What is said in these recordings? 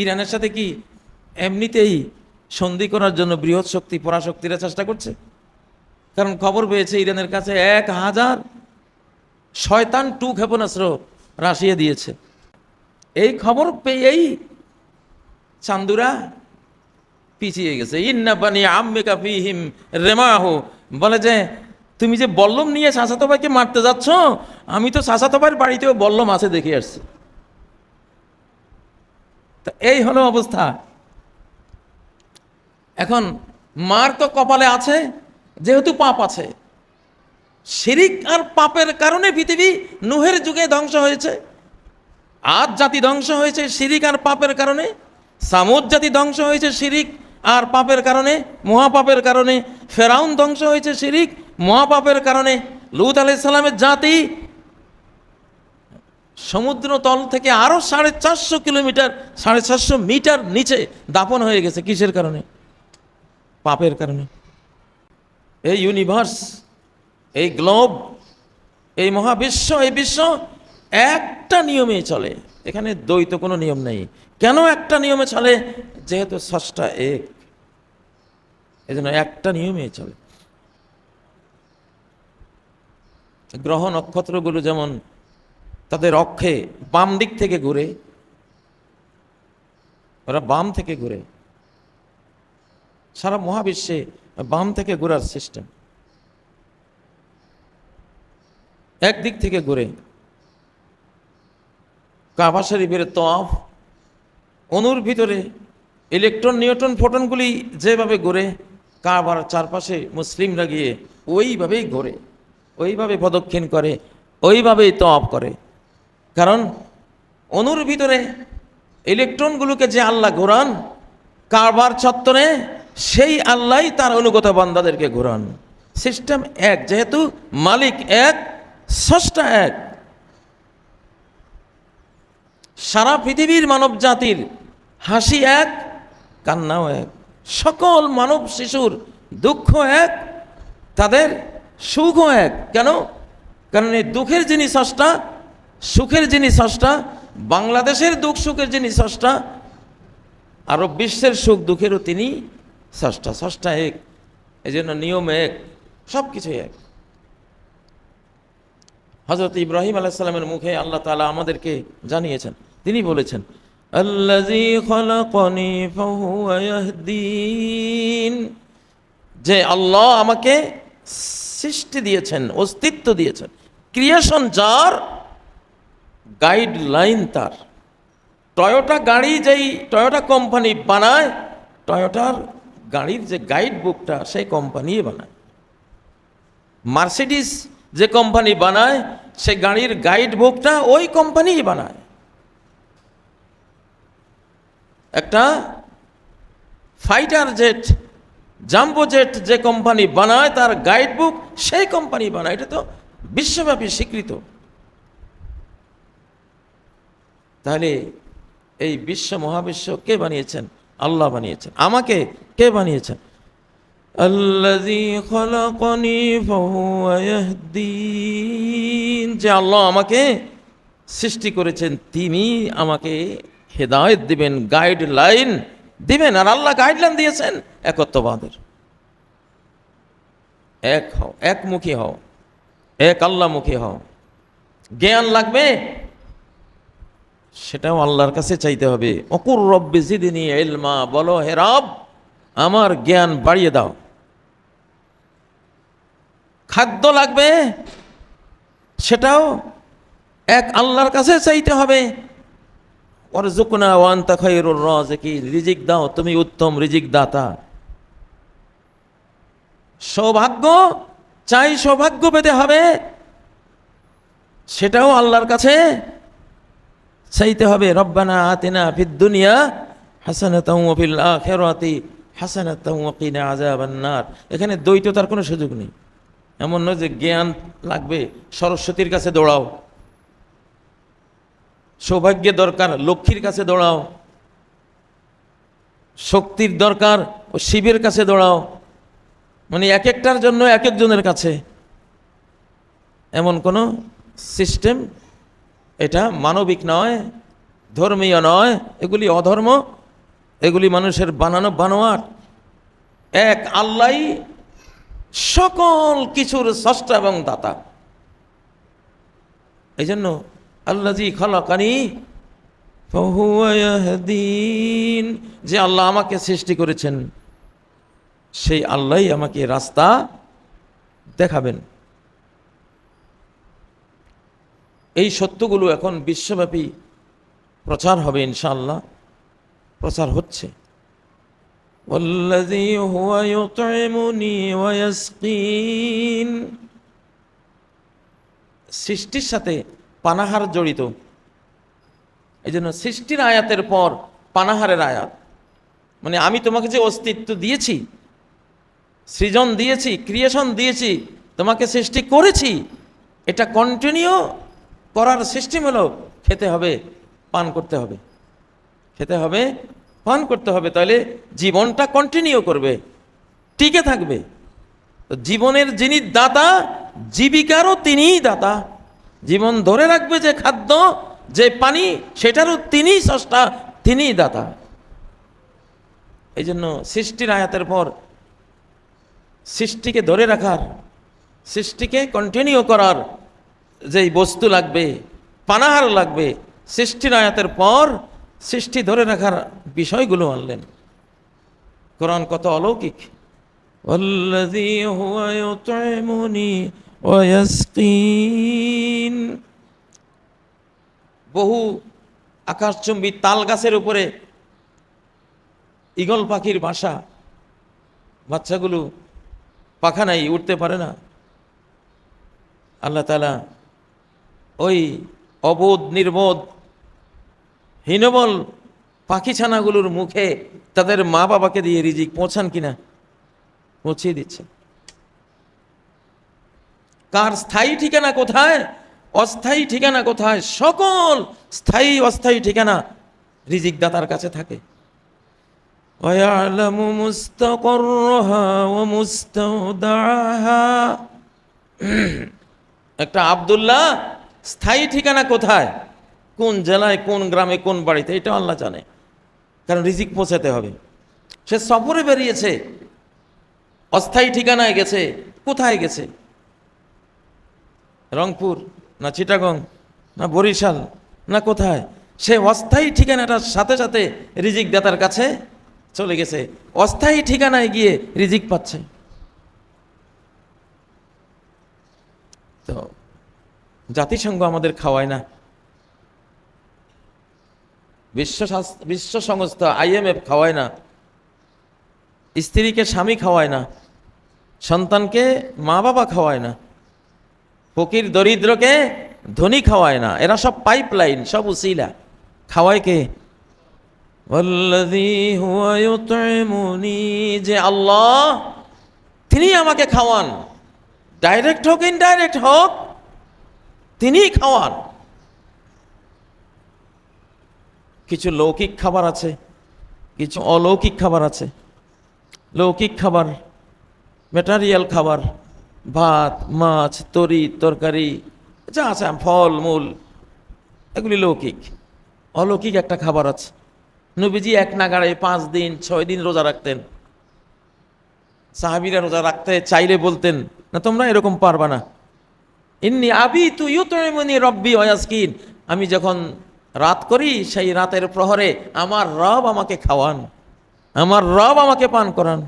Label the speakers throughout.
Speaker 1: ইরানের সাথে কি এমনিতেই সন্ধি করার জন্য বৃহৎ শক্তি পরাশক্তিরা চেষ্টা করছে? কারণ খবর পেয়েছে ইরানের কাছে 1000 শয়তান 2 ক্ষেপণাস্ত্র রাশিয়া দিয়েছে। এই খবর পেয়েই চান্দুরা পিছিয়ে গেছে। ইন্না বানি আম্মিকা ফিহিম রেমাহু, বলে যে তুমি যে বল্লম নিয়ে চাচাতো ভাইকে মারতে যাচ্ছ, আমি তো চাচাতো ভাইয়ের বাড়িতেও বল্লম আছে দেখে আসছি। তো এই হলো অবস্থা। এখন মার তো কপালে আছে, যেহেতু পাপ আছে। শিরিক আর পাপের কারণে পৃথিবী নূহের যুগে ধ্বংস হয়েছে, আদ জাতি ধ্বংস হয়েছে শিরিক আর পাপের কারণে, সামুদ জাতি ধ্বংস হয়েছে শিরিক আর পাপের কারণে, মহাপাপের কারণে, ফেরাউন ধ্বংস হয়েছে শিরিক মহাপাপের কারণে, লূত আলাইহিস সালামের জাতি সমুদ্র তল থেকে আরো 450 কিলোমিটার 450 মিটার নিচে দাফন হয়ে গেছে। কিসের কারণে? পাপের কারণে। এই ইউনিভার্স, এই গ্লোব, এই মহাবিশ্ব, এই বিশ্ব একটা নিয়মে চলে, এখানে দ্বৈত কোনো নিয়ম নেই। কেন একটা নিয়মে চলে? যেহেতু স্রষ্টা এক, এজন্য একটা নিয়মে চলে। গ্রহ নক্ষত্রগুলো যেমন তাদের অক্ষে বাম দিক থেকে ঘুরে, ওরা বাম থেকে ঘুরে, সারা মহাবিশ্বে বাম থেকে ঘোরার সিস্টেম, একদিক থেকে ঘুরে। কাবা শরীফের তওয়াফ, অণুর ভিতরে ইলেকট্রন নিউট্রন ফোটনগুলি যেভাবে ঘুরে, কাবার চারপাশে মুসলিমরা গিয়ে ওইভাবেই ঘোরে, ওইভাবে প্রদক্ষিণ করে, ওইভাবেই তওয়াফ করে। কারণ অণুর ভিতরে ইলেকট্রনগুলোকে যে আল্লাহ ঘোরান কাবার চত্বরে, সেই আল্লাহই তার অনুগত বান্দাদেরকে ঘোরান। সিস্টেম এক, যেহেতু মালিক এক, স্রষ্টা এক। সারা পৃথিবীর মানব জাতির হাসি এক, কান্নাও এক। সকল মানব শিশুর দুঃখ এক, তাদের সুখও এক। কেন? কারণ এই দুঃখের যিনি স্রষ্টা, সুখের যিনি স্রষ্টা, বাংলাদেশের দুঃখ সুখের যিনি স্রষ্টা, আরব বিশ্বের সুখ দুঃখেরও তিনি স্রষ্টা। স্রষ্টা এক, এই জন্য নিয়ম এক, সব কিছু এক। হযরত ইব্রাহিম আলাইহিস সালামের মুখে আল্লাহ তাআলা আমাদেরকে জানিয়েছেন, তিনি বলেছেন আল্লাযী খালাকানি ফাহুয়া ইয়াহদিন, যে আল্লাহ আমাকে সৃষ্টি দিয়েছেন, অস্তিত্ব দিয়েছেন, ক্রিয়েশন যার, গাইডলাইন তার। টয়োটা গাড়ি যেই টয়োটা কোম্পানি বানায়, টয়োটার গাড়ির যে গাইড বুকটা সেই কোম্পানি বানায়। মার্সিডিস যে কোম্পানি বানায়, সে গাড়ির গাইড বুকটা ওই কোম্পানি বানায়। একটা ফাইটার জেট, জাম্বো জেট যে কোম্পানি বানায়, তার গাইড বুক সেই কোম্পানি বানায়। এটা তো বিশ্বব্যাপী স্বীকৃত। তাহলে এই বিশ্ব মহাবিশ্ব কে বানিয়েছেন? আল্লাহ বানিয়েছেন। আমাকে কে বানিয়েছেন? আল্লাযী খালাকানি ফাহুয়া ইয়াহদিন, যে আল্লাহ আমাকে সৃষ্টি করেছেন, তিনি আমাকে হেদায়েত দিবেন, গাইডলাইন দিবেন। আর আল্লাহ গাইডলাইন দিয়েছেন একত্ববাদের। এক হও, একমুখী হও, এক আল্লাহমুখী হও। জ্ঞান লাগবে, সেটাও আল্লাহর কাছে চাইতে হবে। অকুর রব্বি জিদনি ইলমা, বলো হে রব আমার জ্ঞান বাড়িয়ে দাও। খাদ্য লাগবে, সেটাও এক আল্লাহর কাছে চাইতে হবে। ওয়ারযুকনা ওয়া আনতা খায়রুর রাযিকিন, রিজিক দাও, তুমি উত্তম রিজিক দাতা। সৌভাগ্য চাই, সৌভাগ্য পেতে হবে, সেটাও আল্লাহর কাছে চাইতে হবে। রব্বানা আতিনা ফিদ দুনিয়া হাসানাতাও ওয়া ফিল আখিরাতি হাসানাতাও ওয়া কিনা আযাবান নার। এখানে দ্বৈততার কোনো সুযোগ নেই। এমন নয় যে জ্ঞান লাগবে সরস্বতীর কাছে দৌড়াও, সৌভাগ্যের দরকার লক্ষ্মীর কাছে দৌড়াও, শক্তির দরকার ও শিবের কাছে দৌড়াও। মানে এক একটার জন্য এক একজনের কাছে, এমন কোনো সিস্টেম এটা মানবিক নয়, ধর্মীয় নয়, এগুলি অধর্ম, এগুলি মানুষের বানানো বানোয়াট। এক আল্লাহই সকল কিছুর স্রষ্টা এবং দাতা। এই জন্য আল্লাযী খালাকানি ফাহুয়া ইয়াহদিন, যে আল্লাহ আমাকে সৃষ্টি করেছেন সেই আল্লাহই আমাকে রাস্তা দেখাবেন। এই সত্যগুলো এখন বিশ্বব্যাপী প্রচার হবে ইনশাআল্লাহ, প্রচার হচ্ছে। ওয়াল্লাযী হুয়া ইউতঈমুনি ওয়া ইয়াসকিন, সৃষ্টির সাথে পানাহার জড়িত। এই জন্য সৃষ্টির আয়াতের পর পানাহারের আয়াত, মানে আমি তোমাকে যে অস্তিত্ব দিয়েছি, সৃজন দিয়েছি, ক্রিয়েশন দিয়েছি, তোমাকে সৃষ্টি করেছি, এটা কন্টিনিউ করার সিস্টেম হলো খেতে হবে, পান করতে হবে, খেতে হবে, পান করতে হবে, তাহলে জীবনটা কন্টিনিউ করবে, টিকে থাকবে। তো জীবনের যিনি দাতা, জীবিকারও তিনিই দাতা। জীবন ধরে রাখবে যে খাদ্য, যে পানি, সেটারও তিনিই স্রষ্টা, তিনিই দাতা। এই জন্য সৃষ্টির আয়াতের পর সৃষ্টিকে ধরে রাখার, সৃষ্টিকে কন্টিনিউ করার যেই বস্তু লাগবে, পানাহার লাগবে, সৃষ্টির আয়াতের পর সৃষ্টি ধরে রাখার বিষয়গুলো আনলেন। কোরআন কত অলৌকিক। ওয়াল্লাযী হুয়া ইউতঈমুনি ওয়া ইয়াসকিন, বহু আকাশচুম্বী তাল গাছের উপরে ঈগল পাখির বাসা, বাচ্চাগুলো পাখা নাই, উঠতে পারে না। আল্লাহ তাআলা ওই অবোধ নির্বোধ হীনবল পাখি ছানাগুলোর মুখে তাদের মা বাবাকে দিয়ে রিজিক পৌঁছান কিনা, পৌঁছিয়ে দিচ্ছে। কার স্থায়ী ঠিকানা কোথায়, অস্থায়ী ঠিকানা কোথায়, সকল স্থায়ী অস্থায়ী ঠিকানা রিজিক দাতার কাছে থাকে। وَيَعْلَمُ مُسْتَقَرَّهَا وَمُسْتَوْدَعَهَا, একটা আব্দুল্লাহ স্থায়ী ঠিকানা কোথায়, কোন জেলায়, কোন গ্রামে, কোন বাড়িতে, এটা আল্লাহ জানে, কারণ রিজিক পৌঁছাতে হবে। সে সফরে বেরিয়েছে, অস্থায়ী ঠিকানায় গেছে, কোথায় গেছে, রংপুর না চিটাগং না বরিশাল না কোথায়, সে অস্থায়ী ঠিকানাটার সাথে সাথে রিজিক দাতার কাছে চলে গেছে, অস্থায়ী ঠিকানায় গিয়ে রিজিক পাচ্ছে। তো জাতিসংঘ আমাদের খাওয়ায় না, বিশ্ব সংস্থা IMF খাওয়ায় না, স্ত্রীকে স্বামী খাওয়ায় না, সন্তানকে মা বাবা খাওয়ায় না, ফকির দরিদ্রকে ধনী খাওয়ায় না, এরা সব পাইপলাইন, সব উসিলা। খাওয়ায় কে? ওয়াল্লাযী হুয়া ইউতঈমুনি, যে আল্লাহ তিনি আমাকে খাওয়ান, ডাইরেক্ট হোক ইনডাইরেক্ট হোক, তিনিই খাওয়ান। কিছু লৌকিক খাবার আছে, কিছু অলৌকিক খাবার আছে। লৌকিক খাবার, ম্যাটেরিয়াল খাবার, ভাত, মাছ, তরি তরকারি যা আছে, ফল মূল, এগুলি লৌকিক। অলৌকিক একটা খাবার আছে। নবীজি এক নাগাড়ে 5 দিন 6 দিন রোজা রাখতেন। সাহাবীরা রোজা রাখতে চাইলে বলতেন, না তোমরা এরকম পারবা না। ইন্নী আবিতু ইউতঈমুনি রব্বি ওয়া ইয়াসকিন, আমি যখন রাত করি সেই রাতের প্রহরে আমার রব আমাকে খাওয়ান, আমার রব আমাকে পান করান।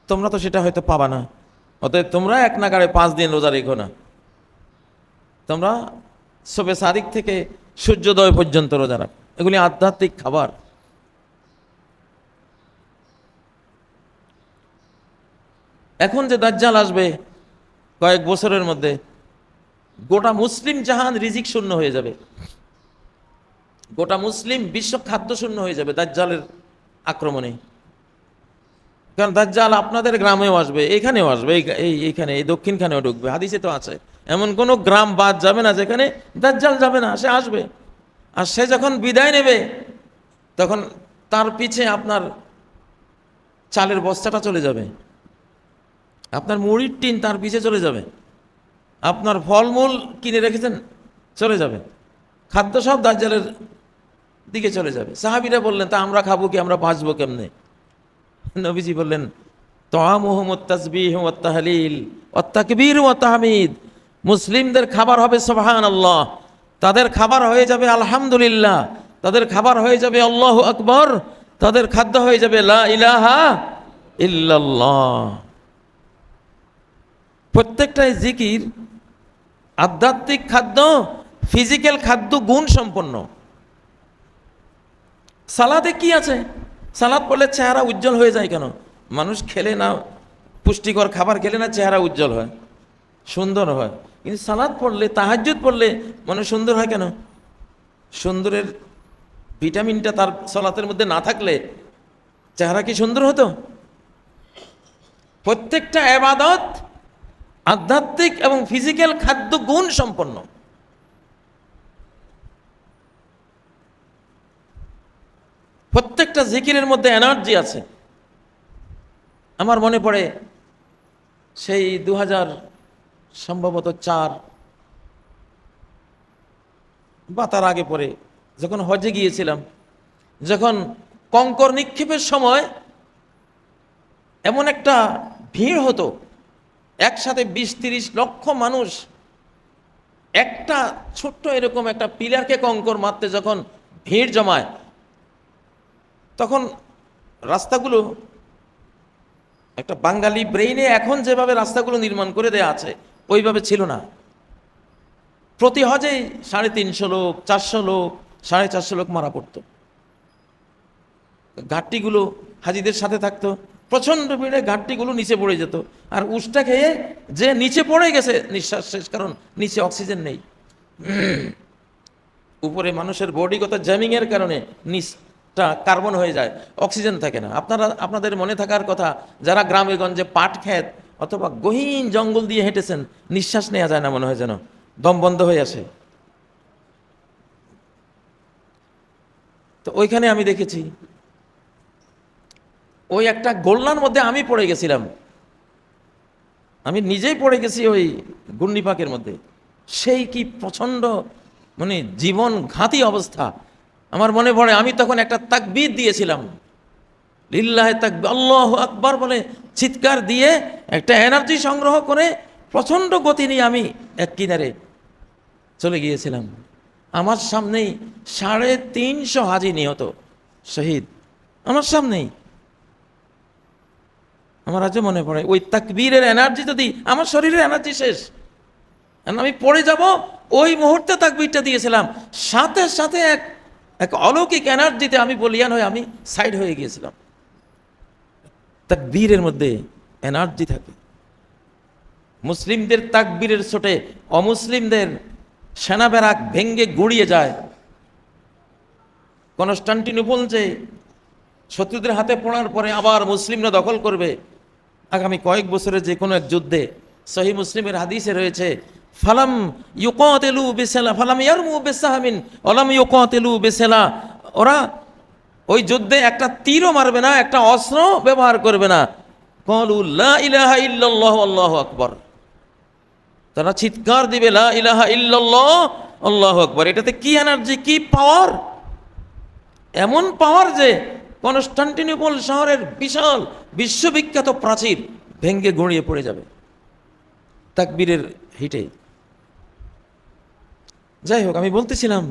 Speaker 1: তোমরা তো সেটা হয়তো পাবা না, অতএব তোমরা এক নাগাড়ে 5 দিন রোজা রেখো না, তোমরা শবে সাদিক থেকে সূর্যোদয় পর্যন্ত রোজা রাখো। এগুলি আধ্যাত্মিক খাবার। এখন যে দাজ্জাল আসবে কয়েক বছরের মধ্যে, গোটা মুসলিম জাহান রিজিক শূন্য হয়ে যাবে, গোটা মুসলিম বিশ্ব খাদ্য শূন্য হয়ে যাবে দাজ্জালের আক্রমণে। কারণ দাজ্জাল আপনাদের গ্রামেও আসবে, এখানেও আসবে, এইখানে এই দক্ষিণখানেও ঢুকবে। হাদিসে তো আছে, এমন কোনো গ্রাম বাদ যাবে না যেখানে দাজ্জাল যাবে না, সে আসবে। আর সে যখন বিদায় নেবে তখন তার পিছে আপনার চালের বস্তাটা চলে যাবে, আপনার মুড়ির টিন তার পিছে চলে যাবে, আপনার ফলমূল কিনে রেখেছেন চলে যাবে। খাদ্য সব দাজ্জালের দিকে চলে যাবে। সাহাবীরা বললেন, তা আমরা খাবো কি, আমরা বাঁচবো কেমনে? নবীজি বললেন, তাআমুহুম আত-তাসবিহ ওয়াত তাহলিল ওয়াত তাকবীর ওয়াত তাহমিদ। মুসলিমদের খাবার হবে সুবহানাল্লাহ, তাদের খাবার হয়ে যাবে আলহামদুলিল্লাহ, তাদের খাবার হয়ে যাবে আল্লাহু আকবার, তাদের খাদ্য হয়ে যাবে লা ইলাহা ইল্লাল্লাহ। প্রত্যেকটাই জিকির আধ্যাত্মিক খাদ্য, ফিজিক্যাল খাদ্য গুণ সম্পন্ন। সালাদে কি আছে? সালাদ পড়লে চেহারা উজ্জ্বল হয়ে যায় কেন? মানুষ খেলে না, পুষ্টিকর খাবার খেলে না চেহারা উজ্জ্বল হয়, সুন্দর হয়। কিন্তু সালাদ পড়লে, তাহাজ্জুদ পড়লে মানুষ সুন্দর হয় কেন? সুন্দরের ভিটামিনটা তার সালাতের মধ্যে না থাকলে চেহারা কি সুন্দর হতো? প্রত্যেকটা ইবাদত আধ্যাত্মিক এবং ফিজিক্যাল খাদ্য গুণ সম্পন্ন। প্রত্যেকটা জিকিরের মধ্যে এনার্জি আছে। আমার মনে পড়ে সেই 2000 সম্ভবত 4 বা তার আগে পরে যখন হজে গিয়েছিলাম, যখন কঙ্কর নিক্ষেপের সময় এমন একটা ভিড় হতো, একসাথে 20-30 লক্ষ মানুষ একটা ছোট্ট এরকম একটা পিলারকে কঙ্কর মারতে যখন ভিড় জমায়, তখন রাস্তাগুলো একটা বাঙালি ব্রেইনে এখন যেভাবে রাস্তাগুলো নির্মাণ করে দেয়া আছে ওইভাবে ছিল না। প্রতি হজে 350 লোক, 400 লোক, 450 লোক মারা পড়তো। ঘাটতিগুলো হাজিদের সাথে থাকতো, প্রচণ্ড ভিড়ে ঘাটতিগুলো নিচে পড়ে যেত, আর উষ্টা খেয়ে যে নিচে পড়ে গেছে নিঃশ্বাস শেষ, কারণ নিচে অক্সিজেন নেই। উপরে মানুষের বডিগত জ্যামিংয়ের কারণে নিচটা কার্বন হয়ে যায়, অক্সিজেন থাকে না। আপনাদের মনে থাকার কথা, যারা গ্রামে গঞ্জে পাট ক্ষেত অথবা গহীন জঙ্গল দিয়ে হেঁটেছেন, নিঃশ্বাস নেওয়া যায় না, মনে হয় যেন দম বন্ধ হয়ে আসে। তো ওইখানে আমি দেখেছি, ওই একটা গোলনার মধ্যে আমি পড়ে গেছিলাম, আমি নিজেই পড়ে গেছি ওই ঘূর্ণিপাকের মধ্যে। সেই কি প্রচণ্ড মানে জীবন ঘাতী অবস্থা। আমার মনে পড়ে আমি তখন একটা তাকবীর দিয়েছিলাম, লিল্লাহি তাকবীর, আল্লাহু আকবার বলে চিৎকার দিয়ে একটা এনার্জি সংগ্রহ করে প্রচণ্ড গতি নিয়ে আমি এক কিনারে চলে গিয়েছিলাম। আমার সামনেই 350 হাজি নিহত শহীদ, আমার সামনেই। আমার আজও মনে পড়ে ওই তাকবীরের এনার্জি, যদি আমার শরীরের এনার্জি শেষ, আমি পড়ে যাব, ওই মুহূর্তে তাকবীরটা দিয়েছিলাম, সাথে সাথে এক অলৌকিক এনার্জিতে আমি বলিয়ান হয়ে আমি সাইড হয়ে গিয়েছিলাম। তাকবীরের মধ্যে এনার্জি থাকে। মুসলিমদের তাকবীরের ছোটে অমুসলিমদের সেনা ব্যারাক ভেঙ্গে গুড়িয়ে যায়। কনস্টান্টিনোপল যে শত্রুদের হাতে পড়ার পরে আবার মুসলিমরা দখল করবে আগামী কয়েক বছরে যে কোনো এক যুদ্ধে, সহিহ মুসলিমের হাদিসে রয়েছে, ফালাম ইউকাতিলু বিসালা ফালাম ইয়ারমু বিসাহামিন ওয়ালাম ইউকাতিলু বিসালা, ওরা ওই যুদ্ধে একটা তীরও মারবে না, একটা অস্ত্র ব্যবহার করবে না। ক্বালু লা ইলাহা ইল্লাল্লাহু আল্লাহু আকবার, তারা চিৎকার দিবে লা ইলাহা ইল্লাল্লাহ আল্লাহু আকবার। এটাতে কি এনার্জি, কি পাওয়ার! এমন পাওয়ার যে কনস্টান্টিনোপল শহরের বিশাল বিশ্ববিখ্যাত প্রাচীর ভেঙ্গে গড়িয়ে পড়ে যাবে তাকবীরের হিটে। যাই হোক, আমি বলতেছিলাম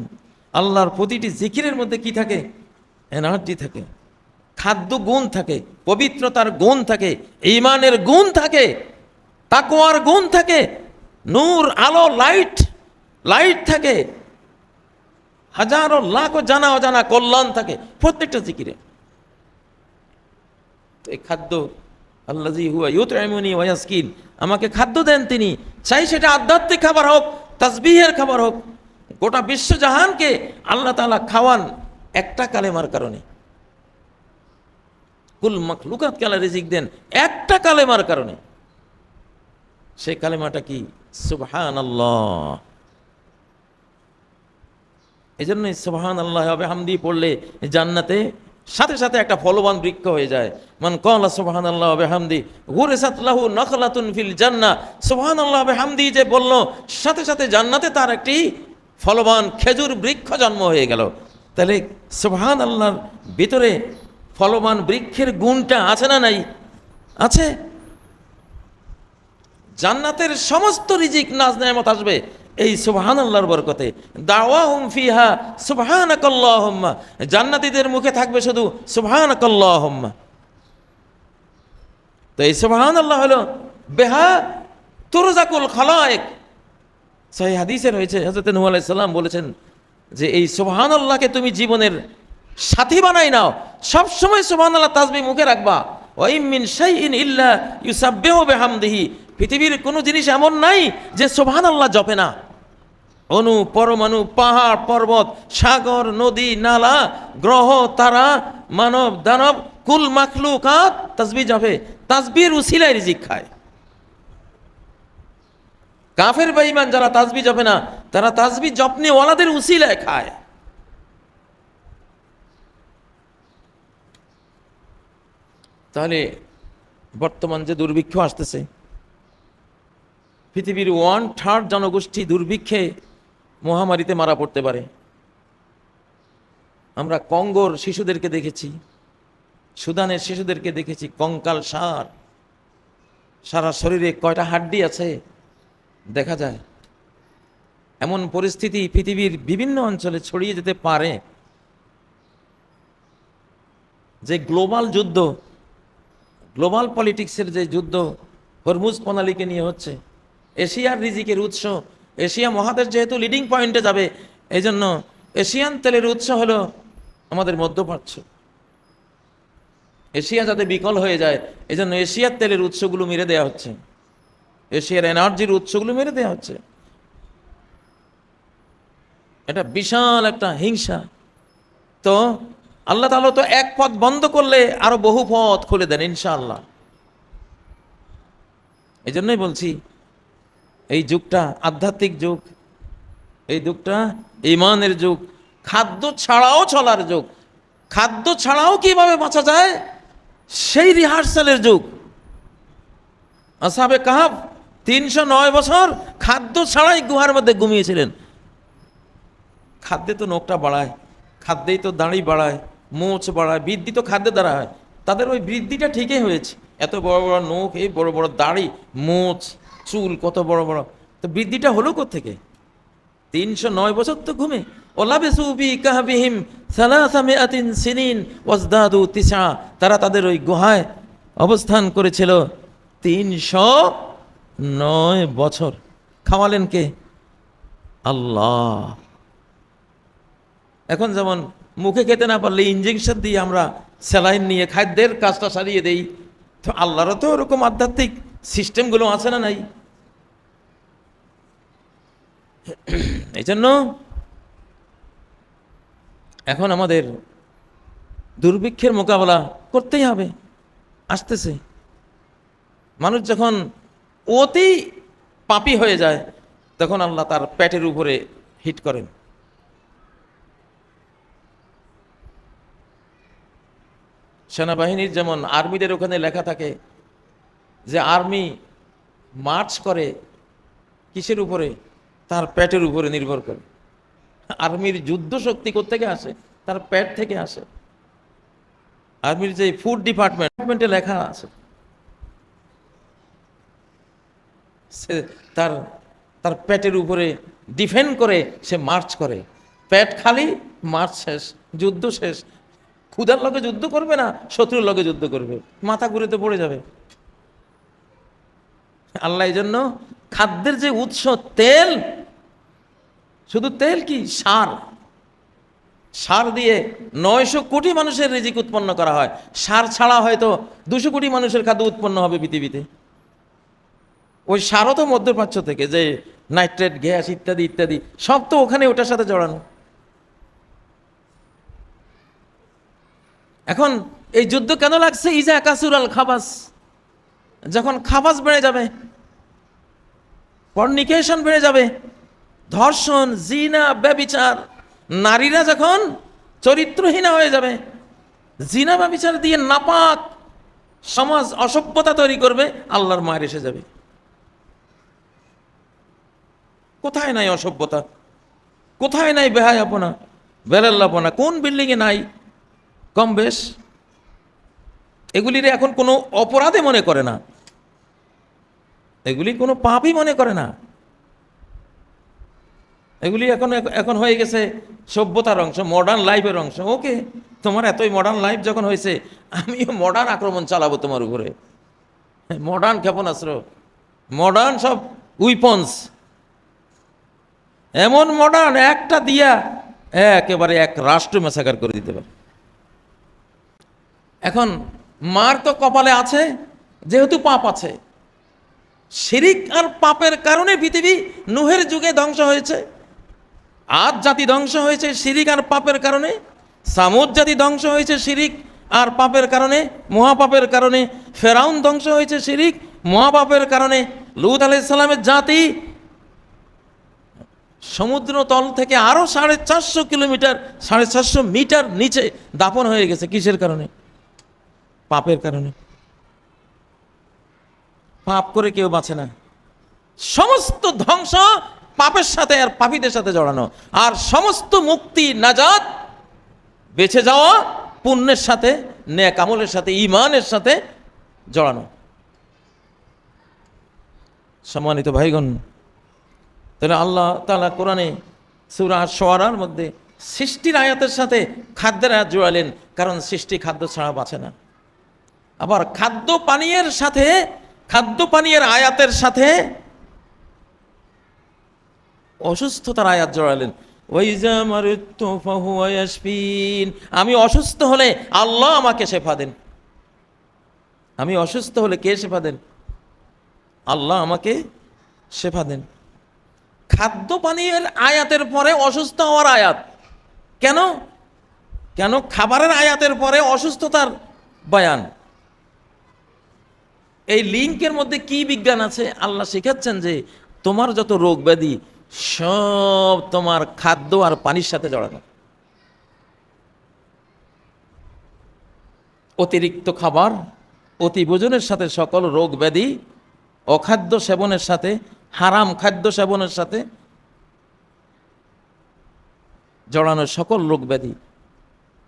Speaker 1: আল্লাহর প্রতিটি জিকিরের মধ্যে কি থাকে? এনার্জি থাকে, খাদ্য গুণ থাকে, পবিত্রতার গুণ থাকে, ঈমানের গুণ থাকে, তাকওয়ার গুণ থাকে, নূর, আলো, লাইট থাকে, হাজারো লাখো জানা অজানা কল্যাণ থাকে প্রত্যেকটা জিকিরে। এই খাদ্য, আল্লাযী হুয়া ইউতঈমুনি ওয়া ইয়াসকিন, আমাকে খাদ্য দেন তিনি, চাই সেটা আধ্যাত্মিক খাবার হোক, তাসবিহের খাবার হোক। গোটা বিশ্বজাহানকে আল্লাহ তাআলা খাওয়ান একটা কালেমার কারণে। কুল মাখলুকাতকে আল্লাহ রিজিক দেন একটা কালেমার কারণে। সেই কালেমাটা কি? সুবহানাল্লাহ। এই জন্যই সুবহানাল্লাহ ওয়া বিহামদি পড়লে জান্নাতে সাথে সাথে একটা ফলবান বৃক্ষ হয়ে যায়। মান ক্বালা সুবহানাল্লাহ ওয়া বিহামদি গুরিসাত লাহু নাখলাতুন ফিল জান্নাহ। সুবহানাল্লাহ ওয়া বিহামদি যে বলল, সাথে সাথে জান্নাতে তার একটি ফলবান খেজুর বৃক্ষ জন্ম হয়ে গেল। তাহলে সুবহানাল্লাহর ভিতরে ফলবান বৃক্ষের গুণটা আছে না নাই? আছে। জান্নাতের সমস্ত রিজিক নাজ নেয়ামত আসবে এই সুবহানাল্লাহর বরকতে। দাওয়াহুম ফিহা সুবহানাকাল্লাহুম্মা, জান্নাতীদের মুখে থাকবে শুধু সুবহানাকাল্লাহুম্মা। তো এই সুবহানাল্লাহ হলো বেহা তুরজাকুল খালায়েক। সহিহ হাদিসে রয়েছে, হযরত নূহ আলাইহিস সালাম বলেছেন যে এই সুবহানাল্লাহকে তুমি জীবনের সাথী বানাই নাও, সব সময় সুবহানাল্লাহ তাসবিহ মুখে রাখবা। ওয়া ইম মিন শাইইন ইল্লা ইউসাব্বিহু বিহামদিহি, পৃথিবীর কোনো জিনিস এমন নাই যে সুবহানাল্লাহ জপে না। অণু পরমাণু, পাহাড় পর্বত, সাগর নদী নালা, গ্রহ তারা, মানব দানব, কুল মাখলুকাত তাসবিহ জপে। তাসবিহের উসিলায় রিজিক খায়। কাফের বেঈমান যারা তাসবিহ জপে না, তারা তাসবিহ জপনে ওয়ালাদের উসিলায় খায়। তাহলে বর্তমান যে দুর্ভিক্ষ আসতেছে, পৃথিবীর 1/3 জনগোষ্ঠী দুর্ভিক্ষে মহামারীতে মারা পড়তে পারে। আমরা কঙ্গোর শিশুদেরকে দেখেছি, সুদানের শিশুদেরকে দেখেছি, কঙ্কাল সার, সারা শরীরে কয়টা হাড্ডি আছে দেখা যায়। এমন পরিস্থিতি পৃথিবীর বিভিন্ন অঞ্চলে ছড়িয়ে যেতে পারে যে গ্লোবাল যুদ্ধ, গ্লোবাল পলিটিক্সের যে যুদ্ধ হরমুজ প্রণালীকে নিয়ে হচ্ছে, এশিয়ার রিজিকের উৎস, এশিয়া মহাদেশ যেহেতু লিডিং পয়েন্টে যাবে, এই জন্য এশিয়ান তেলের উৎস হলো আমাদের মধ্যপ্রাচ্য। এশিয়া যাতে বিকল হয়ে যায়, এই জন্য এশিয়ার তেলের উৎসগুলো মেরে দেওয়া হচ্ছে, এশিয়ার এনার্জির উৎসগুলো মেরে দেওয়া হচ্ছে। এটা বিশাল একটা হিংসা। তো আল্লাহ তাআলা তো এক পথ বন্ধ করলে আরো বহু পথ খুলে দেন ইনশাআল্লাহ। এই জন্যই বলছি এই যুগটা আধ্যাত্মিক যুগ, এই যুগটা ঈমানের যুগ, খাদ্য ছাড়াও চলার যুগ, খাদ্য ছাড়াও কিভাবে বাঁচা যায় সেই রিহার্সালের যুগ। আসহাবে কাহাফ 309 বছর খাদ্য ছাড়াই গুহার মধ্যে ঘুমিয়েছিলেন। খাদ্যে তো নোকটা বাড়ায়, খাদ্যেই তো দাড়ি বাড়ায়, মোচ বাড়ায়, বৃদ্ধি তো খাদ্যের দ্বারা হয়। তাদের ওই বৃদ্ধিটা ঠিকই হয়েছে, এত বড় বড় নোক, এই বড় বড় দাড়ি, মোচ, চুল কত বড় বড়, তো বৃদ্ধিটা হলো কোত্থেকে? 309 বছর তো ঘুমে। ওলাবিসু ফি কাহফিহিম সালাসামিআতিন সিনিন ওয়াজদাদু তিসআ, তারা তাদের ওই গুহায় অবস্থান করেছিল 309 বছর। খাওয়ালেন কে? আল্লাহ। এখন যেমন মুখে খেতে না পারলে ইঞ্জেকশন দিয়ে আমরা স্যালাইন নিয়ে খাদ্যের কাজটা সারিয়ে দেই, তো আল্লাহরও তো ওরকম আধ্যাত্মিক সিস্টেমগুলো আছে না নাই? এই জন্য এখন আমাদের দুর্ভিক্ষের মোকাবেলা করতেই হবে। আসতেছে মানুষ যখন অতি পাপী হয়ে যায়, তখন আল্লাহ তার পেটের উপরে হিট করেন। সেনাবাহিনীর যেমন আর্মিদের ওখানে লেখা থাকে যে আর্মি মার্চ করে কিসের উপরে? তার পেটের উপরে নির্ভর করে। আর্মির যুদ্ধ শক্তি কোত্থেকে আসে? তার পেট থেকে আসে। আর্মির যে ফুড ডিপার্টমেন্টে লেখা আছে, সে তার তার পেটের উপরে ডিফেন্ড করে সে মার্চ করে। পেট খালি, মার্চ শেষ, যুদ্ধ শেষ। ক্ষুধার লগে যুদ্ধ করবে না, শত্রুর লগে যুদ্ধ করবে, মাথা ঘুরে তো পড়ে যাবে। আল্লাহ এই জন্য খাদ্যের যে উৎস তেল, শুধু তেল কি, সার, সার দিয়ে 900 কোটি মানুষের রিজিক উৎপন্ন করা হয়। সার ছাড়া হয়তো 200 কোটি মানুষের খাদ্য উৎপন্ন হবে পৃথিবীতে। ওই সারও তো মধ্যপ্রাচ্য থেকে, যে নাইট্রেট গ্যাস ইত্যাদি ইত্যাদি সব তো ওখানে ওটার সাথে জড়ানো। এখন এই যুদ্ধ কেন লাগছে? ইজা কাসুরাল খাবাস, যখন খাবাস বেড়ে যাবে, ফর্নিকেশন বেড়ে যাবে, ধর্ষণ, জিনা, ব্যভিচার, নারীরা যখন চরিত্রহীনা হয়ে যাবে, জিনা ব্যভিচার দিয়ে নাপাক সমাজ অসভ্যতা তৈরি করবে, আল্লাহর মায়ের এসে যাবে। কোথায় নাই অসভ্যতা? কোথায় নাই বেহায়াপনা, বেলাল্লাপনা? কোন বিল্ডিংয়ে নাই কম বেশ? এগুলির এখন কোনো অপরাধে মনে করে না, এগুলি কোনো পাপই মনে করে না। এগুলি এখন এখন হয়ে গেছে সভ্যতার অংশ, মডার্ন লাইফের অংশ। ওকে, তোমার এতই মডার্ন লাইফ যখন হয়েছে, আমিও মডার্ন আক্রমণ চালাবো তোমার উপরে। মডার্ন ক্ষেপণাস্ত্র, মডার্ন সব উইপন্স, এমন মডার্ন, একটা দিয়া একেবারে এক রাষ্ট্র মেসাকার করে দিতে পারে। এখন মার তো কপালে আছে, যেহেতু পাপ আছে। শিরিক আর পাপের কারণে পৃথিবী নূহের যুগে ধ্বংস হয়েছে, আদ জাতি ধ্বংস হয়েছে শিরিক আর পাপের কারণে, সামুদ জাতি ধ্বংস হয়েছে শিরিক আর পাপের কারণে, মহাপাপের কারণে। ফেরাউন ধ্বংস হয়েছে শিরিক মহাপাপের কারণে। লূত আলাইহিস সালামের জাতি সমুদ্র তল থেকে আরো 450 কিলোমিটার, 450 মিটার নিচে দাফন হয়ে গেছে। কিসের কারণে? পাপের কারণে। পাপ করে কেউ বাঁচে না, সমস্ত ধ্বংস পাপের সাথে আর পাপীদের সাথে জড়ানো, আর সমস্ত মুক্তি নাজাত বেঁচে যাওয়া পুণ্যের সাথে, নেক আমলের সাথে, ঈমানের সাথে জড়ানো। সম্মানিত ভাইগণ, তাহলে আল্লাহ তাআলা কোরআনে সূরা আশ-শুআরার মধ্যে সৃষ্টির আয়াতের সাথে খাদ্যের আয়াত জোড়ালেন, কারণ সৃষ্টি খাদ্য ছাড়া বাঁচে না। আবার খাদ্য পানীয়ের সাথে, খাদ্য পানীয়ের আয়াতের সাথে অসুস্থতার আয়াত জড়ালেন। ওয়াইজা মারিতু ফাহুয়া ইয়াশফিন, আমি অসুস্থ হলে আল্লাহ আমাকে শেফা দেন। আমি অসুস্থ হলে কে শেফা দেন? আল্লাহ আমাকে শেফা দেন। খাদ্য পানীয়ের আয়াতের পরে অসুস্থ হওয়ার আয়াত কেন? কেন খাবারের আয়াতের পরে অসুস্থতার বয়ান? এই লিঙ্কের মধ্যে কি বিজ্ঞান আছে? আল্লাহ শেখাচ্ছেন যে তোমার যত রোগ ব্যাধি সব তোমার খাদ্য আর পানির সাথে জড়ানো। অতিরিক্ত খাবার, অতি ভোজনের সাথে সকল রোগ ব্যাধি, অখাদ্য সেবনের সাথে, হারাম খাদ্য সেবনের সাথে জড়ানো সকল রোগ ব্যাধি।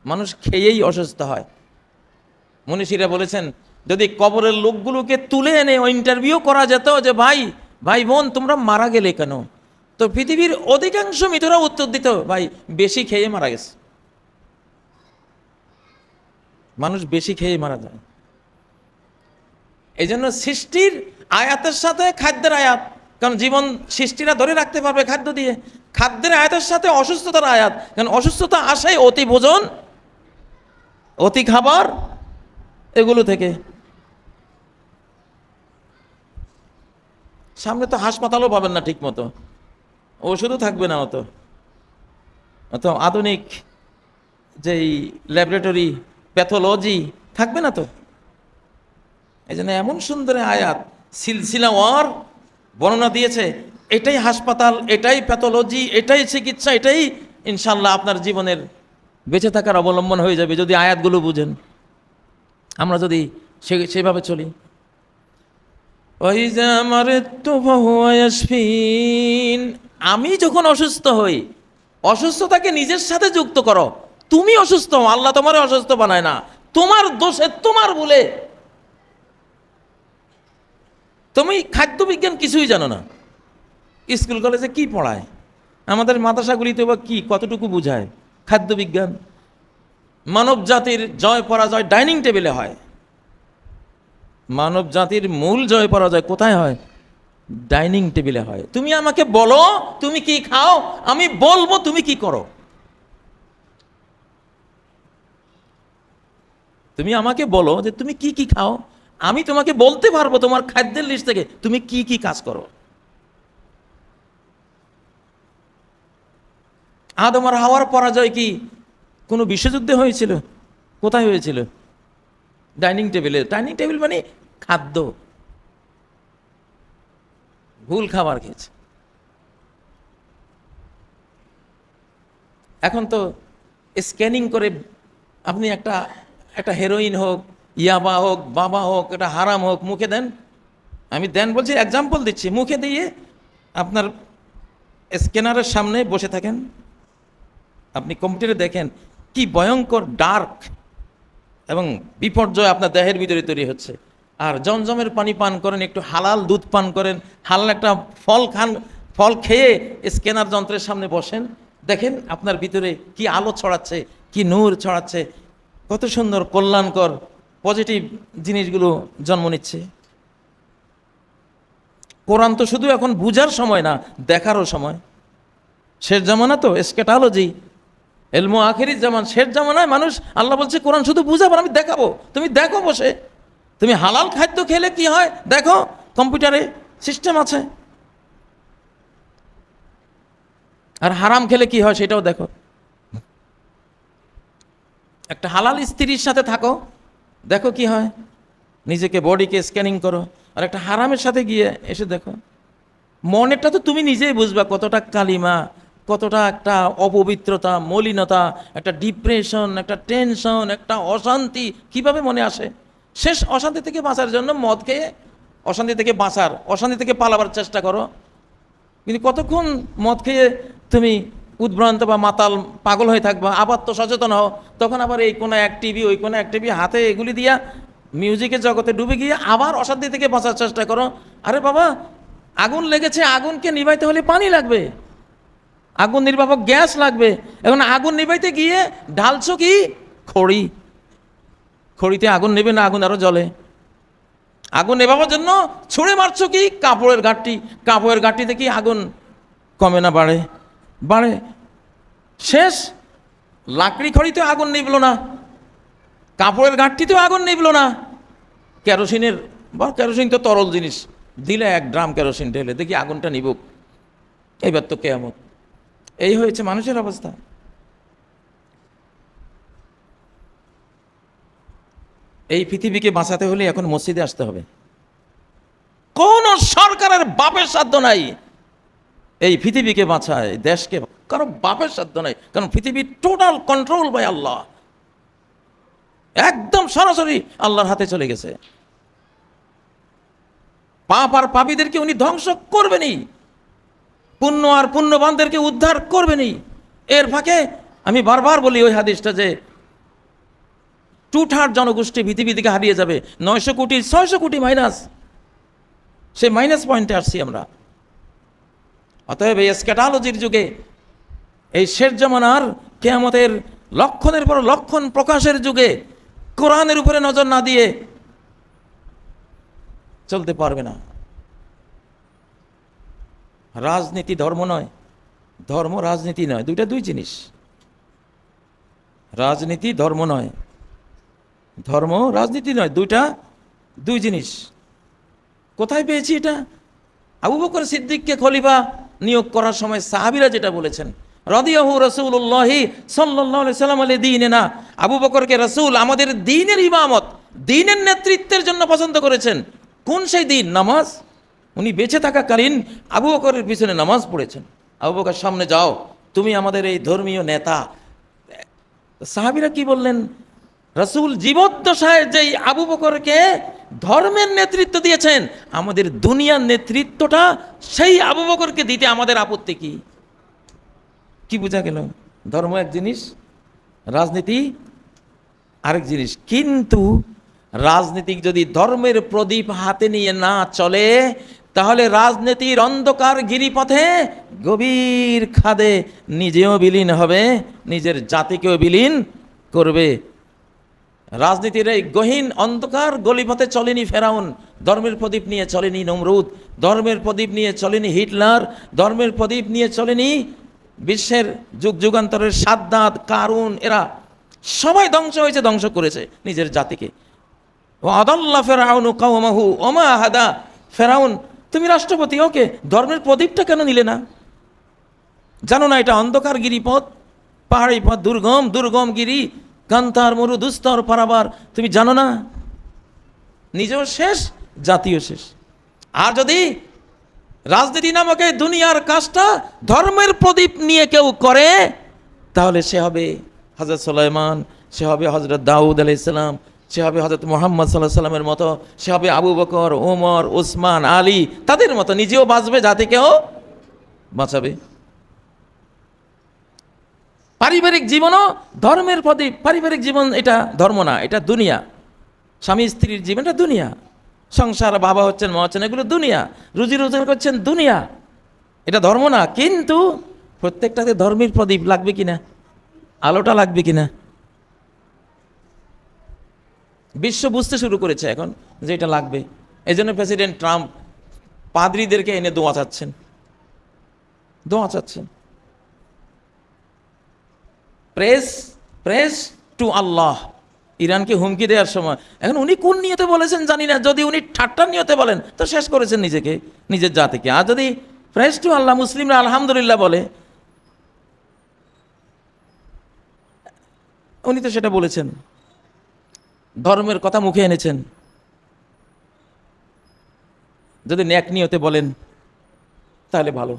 Speaker 1: মানুষ খেয়েই অসুস্থ হয়। মনীষীরা বলেছেন, যদি কবরের লোকগুলোকে তুলে এনে ইন্টারভিউ করা যেত যে ভাই ভাই বোন তোমরা মারা গেলে কেন, তো পৃথিবীর অধিকাংশ মৃতরা উত্তর দিত, ভাই বেশি খেয়ে মারা গেছে। মানুষ বেশি খেয়ে মারা যায়। এই জন্য সৃষ্টির আয়াতের সাথে খাদ্যের আয়াত, কারণ জীবন সৃষ্টিরা ধরে রাখতে পারবে খাদ্য দিয়ে। খাদ্যের আয়াতের সাথে অসুস্থতার আয়াত, কারণ অসুস্থতা আসে অতি ভোজন, অতি খাবার, এগুলো থেকে। সামনে তো হাসপাতালও পাবেন না ঠিক মতো, ওষুধও থাকবে না, অত আধুনিক যেই ল্যাবরেটরি প্যাথোলজি থাকবে না তো। এই জন্য এমন সুন্দর আয়াত সিলসিলা ওয়ার বর্ণনা দিয়েছে, এটাই হাসপাতাল, এটাই প্যাথোলজি, এটাই চিকিৎসা, এটাই ইনশাল্লাহ আপনার জীবনের বেঁচে থাকার অবলম্বন হয়ে যাবে যদি আয়াতগুলো বুঝেন, আমরা যদি সেভাবে চলি। আমি যখন অসুস্থ হই, অসুস্থতাকে নিজের সাথে যুক্ত করো। তুমি অসুস্থ, আল্লাহ তোমার অসুস্থ বানায় না, তোমার দোষে, তোমার বলে। তুমি খাদ্য বিজ্ঞান কিছুই জানো না, স্কুল কলেজে কি পড়ায়, আমাদের মাদ্রাসাগুলিতে বা কি কতটুকু বুঝায় খাদ্য বিজ্ঞান? মানব জাতির জয় পরাজয় ডাইনিং টেবিলে হয়। মানব জাতির মূল জয় পরাজয় কোথায় হয়? ডাইনিং টেবিলে হয়। তুমি আমাকে বলো তুমি কি খাও, আমি বলবো তুমি কি করো। তুমি আমাকে বলো যে তুমি কি কি খাও, আমি তোমাকে বলতে পারবো তোমার খাদ্যের লিস্ট থেকে তুমি কি কি কাজ করো। আদম আর হাওয়ার পরাজয় কি কোনো বিশ্বযুদ্ধে হয়েছিল? কোথায় হয়েছিল? ডাইনিং টেবিলে। ডাইনিং টেবিল মানে খাদ্য, ভুল খাবার খেয়েছে। এখন তো স্ক্যানিং করে আপনি একটা হেরোইন হোক, ইয়াবা হোক, বাবা হোক, এটা হারাম হোক, মুখে দেন। আমি দেন বলছি, এক্সাম্পল দিচ্ছি, মুখে দিয়ে আপনার স্ক্যানারের সামনে বসে থাকেন, আপনি কম্পিউটারে দেখেন কি ভয়ঙ্কর ডার্ক এবং বিপর্যয় আপনার দেহের ভিতরে তৈরি হচ্ছে। আর জমজমের পানি পান করেন, একটু হালাল দুধ পান করেন, হালাল একটা ফল খান, ফল খেয়ে স্ক্যানার যন্ত্রের সামনে বসেন, দেখেন আপনার ভিতরে কি আলো ছড়াচ্ছে, কি নূর ছড়াচ্ছে, কত সুন্দর কল্যাণকর পজিটিভ জিনিসগুলো জন্ম নিচ্ছে। কোরআন তো শুধু এখন বুঝার সময় না, দেখারও সময়। শেষ জামানা তো এসকেটালজি, এলমো আখেরি জামান, শেষ জামানায় মানুষ, আল্লাহ বলছে কোরআন শুধু বুঝাবো, আমি দেখাবো, তুমি দেখো বসে। তুমি হালাল খাদ্য খেলে কি হয় দেখো, কম্পিউটারে সিস্টেম আছে। আর হারাম খেলে কি হয় সেটাও দেখো। একটা হালাল স্ত্রীর সাথে থাকো, দেখো কি হয়, নিজেকে বডিকে স্ক্যানিং করো। আর একটা হারামের সাথে গিয়ে এসে দেখো, মনেরটা তো তুমি নিজেই বুঝবা কতটা কালিমা, কতটা একটা অপবিত্রতা, মলিনতা, একটা ডিপ্রেশন, একটা টেনশন, একটা অশান্তি কিভাবে মনে আসে। শেষ অশান্তি থেকে বাঁচার জন্য মদ খেয়ে অশান্তি থেকে বাঁচার, অশান্তি থেকে পালাবার চেষ্টা করো। কিন্তু কতক্ষণ মদ খেয়ে তুমি উদ্ভ্রান্ত বা মাতাল পাগল হয়ে থাকবা, আবার তো সচেতন হও, তখন আবার এই কোনো এক টিভি ওই কোনো এক টিভি হাতে এগুলি দিয়া মিউজিকের জগতে ডুবে গিয়ে আবার অশান্তি থেকে বাঁচার চেষ্টা করো। আরে বাবা, আগুন লেগেছে, আগুনকে নিভাইতে হলে পানি লাগবে, আগুন নির্বাপক গ্যাস লাগবে। এখন আগুন নিভাইতে গিয়ে ঢালছো কি খড়ি, খড়িতে আগুন নেবে না, আগুন আরো জ্বলে। আগুন নেভাবার জন্য ছুঁড়ে মারছো কি কাপড়ের গাঁটটি, কাপড়ের গাঁটটিতে কি আগুন কমে না বাড়ে, বাড়ে। শেষ লাকড়ি খড়িতেও আগুন নিবলো না, কাপড়ের গাঁটটিতেও আগুন নিবলো না। কেরোসিনের, বা কেরোসিন তো তরল জিনিস, দিলে 1 ড্রাম কেরোসিন ঢেলে দেখি আগুনটা নিবুক, এইবার তো কেয়ামত। এই হয়েছে মানুষের অবস্থা। এই পৃথিবীকে বাঁচাতে হলে এখন মসজিদে আসতে হবে। কোন সরকারের বাপের সাধ্য নাই এই পৃথিবীকে বাঁচায়, দেশকে, কারো বাপের সাধ্য নাই। কারণ পৃথিবী টোটাল কন্ট্রোল বাই আল্লাহ, একদম সরাসরি আল্লাহর হাতে চলে গেছে। পাপ আর পাপীদেরকে উনি ধ্বংস করবেনই, পুণ্য আর পুণ্যবানদেরকে উদ্ধার করবেনই। এর ফাঁকে আমি বারবার বলি ওই হাদিসটা যে 2/3 জনগোষ্ঠী পৃথিবী থেকে হারিয়ে যাবে, 900 কোটি 600 কোটি মাইনাস, সে মাইনাস পয়েন্টে আসছি আমরা। অতএব এই স্ক্যাটালজির যুগে, এই শেষ জামানার কিয়ামতের লক্ষণের পর লক্ষণ প্রকাশের যুগে কোরআনের উপরে নজর না দিয়ে চলতে পারবে না। রাজনীতি ধর্ম নয়, ধর্ম রাজনীতি নয়, দুইটা দুই জিনিস। রাজনীতি ধর্ম নয়, ধর্ম রাজনীতি নয়, দুইটা দুই জিনিস। কোথায় পেয়েছি এটা? আবু বকর সিদ্দিককে খলিফা নিয়োগ করার সময় সাহাবীরা যেটা বলেছেন, রাদিয়াহু রাসূলুল্লাহি সাল্লাল্লাহু আলাইহি সাল্লাম লিদিনিনা, আবু বকরকে রাসূল আমাদের দ্বীনের ইমামত, দ্বীনের নেতৃত্বের জন্য পছন্দ করেছেন। কোন সেই দিন? নামাজ। উনি বেঁচে থাকাকালীন আবু বকরের পিছনে নামাজ পড়েছেন। আবু বকর, সামনে যাও, তুমি আমাদের এই ধর্মীয় নেতা। সাহাবীরা কি বললেন? রাসূল জীবদ্দশায় যেই আবু বকরকে ধর্মের নেতৃত্ব দিয়েছেন, আমাদের দুনিয়ার নেতৃত্বটা সেই আবু বকরকে দিতে আমাদের আপত্তি কি? কি বোঝা গেল? ধর্ম এক জিনিস, রাজনীতি আরেক জিনিস। কিন্তু রাজনীতিক যদি ধর্মের প্রদীপ হাতে নিয়ে না চলে, তাহলে রাজনীতির অন্ধকার গিরিপথে গভীর খাদে নিজেও বিলীন হবে, নিজের জাতিকেও বিলীন করবে। রাজনীতির এই গহীন অন্ধকার গলিপথে চলেনি ফেরাউন, ধর্মের প্রদীপ নিয়ে চলেনি নমরুদ, ধর্মের প্রদীপ নিয়ে চলেনি হিটলার, ধর্মের প্রদীপ নিয়ে চলেনি বিশ্বের যুগ যুগান্তরের সাদ্দাত, কারুন। এরা সবাই ধ্বংস হয়েছে, ধ্বংস করেছে নিজের জাতিকে। ও আদাল্লা ফেরাউন কাওমাহু ওমা হাদা। ফেরাউন, তুমি রাষ্ট্রপতি, ওকে, ধর্মের প্রদীপটা কেন নিলে না? জানো না এটা অন্ধকার গিরিপথ, পাহাড়ি পথ, দুর্গম দুর্গম গিরি, কান্তার মরু দুস্তর পারাবার, তুমি জানো না? নিজেও শেষ, জাতীয় শেষ। আর যদি রাজনীতি নামক এই দুনিয়ার কাজটা ধর্মের প্রদীপ নিয়ে কেউ করে, তাহলে সে হবে হযরত সুলাইমান, সে হবে হযরত দাউদ আলাইহিস সালাম, সে হবে হযরত মুহাম্মদ সাল্লাল্লাহু আলাইহি সাল্লামের মতো, সে হবে আবু বকর, ওমর, ওসমান, আলী, তাদের মতো। নিজেও বাঁচবে, জাতিকেও বাঁচাবে। পারিবারিক জীবনও ধর্মের প্রদীপ। পারিবারিক জীবন এটা ধর্ম না, এটা দুনিয়া। স্বামী স্ত্রীর জীবনটা দুনিয়া, সংসার, বাবা হচ্ছেন, মা হচ্ছেন, এগুলো দুনিয়া। রুজি রোজগার করছেন, দুনিয়া, এটা ধর্ম না। কিন্তু প্রত্যেকটাতে ধর্মের প্রদীপ লাগবে কিনা, আলোটা লাগবে কিনা। বিশ্ব বুঝতে শুরু করেছে এখন যে এটা লাগবে। এই জন্য প্রেসিডেন্ট ট্রাম্প পাদ্রীদেরকে এনে দোয়া চাচ্ছেন, দোয়া চাচ্ছেন। প্রেস টু আল্লাহ। ইরানকে হুমকি দেওয়ার সময়, এখন উনি কোন নিয়তে বলেছেন জানি না, যদি উনি ঠাট্টার নিয়তে বলেন তো শেষ করেছেন নিজেকে, নিজের জাতিকে। আর যদি প্রেস টু আল্লাহ, মুসলিমরা আলহামদুলিল্লাহ বলে, উনি তো সেটা বলেছেন, ধর্মের কথা মুখে এনেছেন। যদি ন্যাক নিয়তে বলেন তাহলে ভালো।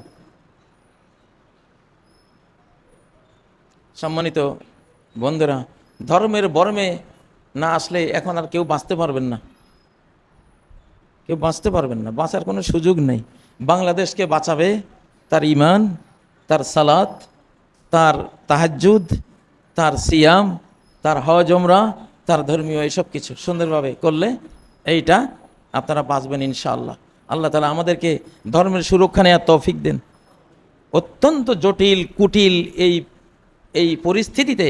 Speaker 1: সম্মানিত বন্ধুরা, ধর্মের বর্মে না আসলে এখন আর কেউ বাঁচতে পারবেন না, কেউ বাঁচতে পারবেন না, বাঁচার কোনো সুযোগ নেই। বাংলাদেশকে বাঁচাবে তার ঈমান, তার সালাত, তার তাহাজ্জুদ, তার সিয়াম, তার হজ ওমরা, তার ধর্মীয় এইসব কিছু সুন্দরভাবে করলে এইটা আপনারা বাঁচবেন ইনশাআল্লাহ। আল্লাহ তাআলা আমাদেরকে ধর্মের সুরক্ষা নেওয়ার তৌফিক দেন। অত্যন্ত জটিল কুটিল এই পরিস্থিতিতে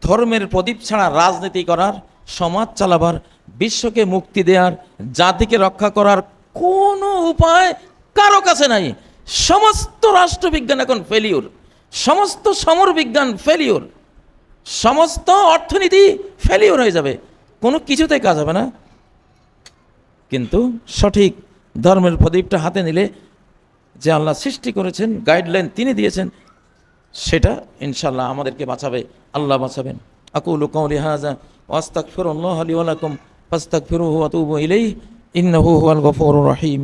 Speaker 1: ধর্মের প্রদীপ ছাড়া রাজনীতি করার, সমাজ চালাবার, বিশ্বকে মুক্তি দেওয়ার, জাতিকে রক্ষা করার কোনো উপায় কারো কাছে নাই। সমস্ত রাষ্ট্রবিজ্ঞান এখন ফেলিওর, সমস্ত সমর বিজ্ঞান ফেলিওর, সমস্ত অর্থনীতি ফেলিওর হয়ে যাবে, কোনো কিছুতে কাজ হবে না। কিন্তু সঠিক ধর্মের প্রদীপটা হাতে নিলে, যে আল্লাহ সৃষ্টি করেছেন, গাইডলাইন তিনি দিয়েছেন, সেটা ইনশাআল্লাহ আমাদেরকে বাঁচাবে, আল্লাহ বাঁচাবেন। আকুলু কওলি হাযা ওয়া আস্তাগফিরুল্লাহ লি ওয়া লাকুম ফাস্তাগফিরুহু ওয়া তুবু ইলাইহি ইন্নাহু হুয়াল গফুরুর রহিম।